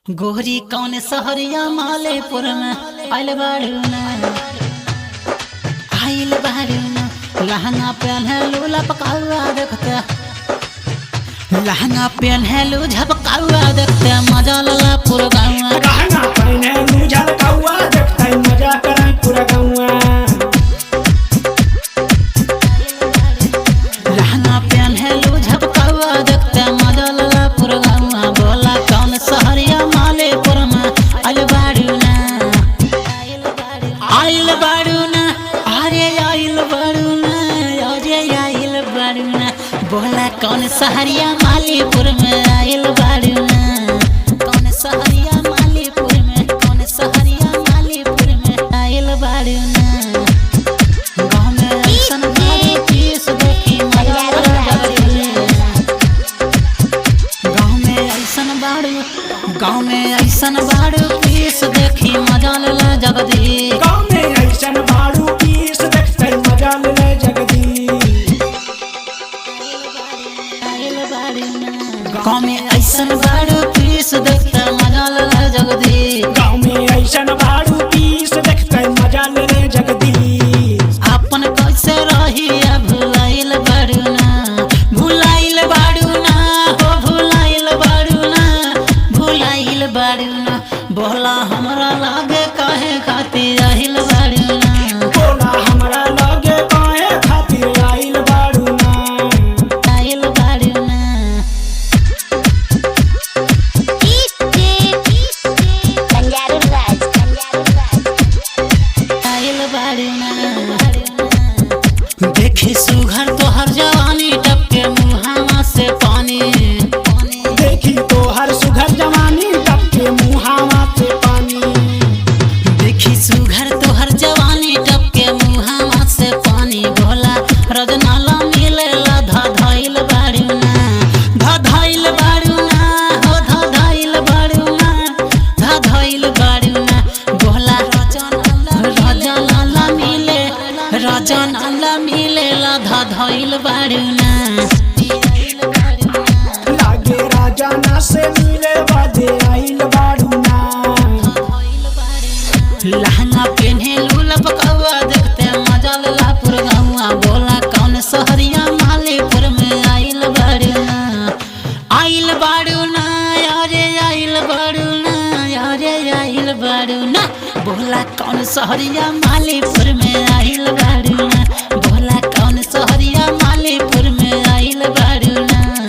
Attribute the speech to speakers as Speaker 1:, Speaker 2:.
Speaker 1: गोहरी कौन सहरिया मालेपुर में आइल बाड़ू ना लहंगा पहने लूला पकावा देखते लहंगा पहने लू झपकावा देखते मजा लला पूरा गाँव
Speaker 2: लहंगा पहने लू झपकावा देखते मजा करे पूरा गाँव
Speaker 1: लहंगा पहने लू झपकावा देखते मजा लला पूरा गाँव बोला कौन सहरिया मालेपुर में आइल बाड़ू ना अरे आइल बाड़ू ना बोला कौन सहरिया मालीपुर में आइल बाड़ू ना कौन सहरिया मालीपुर में आइल बाड़ू ना गाँव में ऐसन बाड़ू पीस देखी मजा गाँव में ऐसन बाड़ू पीस देखी मजा ले जगदी
Speaker 2: गाँव में ऐसन बाड़ू पीस देखते मजा ले जगदी
Speaker 1: गाँव में ऐसन बाड़ू पीस देखते मजा ले जगदी
Speaker 2: गाँव में ऐसन बाड़ू पीस देखते मजा ले जगदी
Speaker 1: अपन कैसे रही भुलाइल बाड़ू ना हो भुलाइल बाड़ू ना बोला हमरा लागे काहे खातिर आइल बाड़ू ना
Speaker 2: बोला हमरा लागे काहे खातिर आइल बाड़ू ना
Speaker 1: देखी सुघर तोहर जवानी टपके मुहावा से पानी
Speaker 2: देखी तो हर सुघर जवानी टपके मुहावा से पानी
Speaker 1: देखी सुघर तोहर जवानी टपके मुहावा से पानी भोला रजनाला मिलेला धधाइल बाड़ू ना हो धधाइल बाड़ू ना भोला रजनाला मिलेला धधाइल बाड़ू ना
Speaker 2: लागे राजा ना से मिले बादे आइल बाड़ू ना
Speaker 1: लहंगा पहने लूला पकावा देखते मजा लला पूरा गाँव बोला कौन सहरिया मालीपुर में आइल बाड़ू ना अरे आइल बाड़ू ना बोला कौन सहरिया मालीपुर में आइल बाड़ू ना बोला कौन सहरिया मालीपुर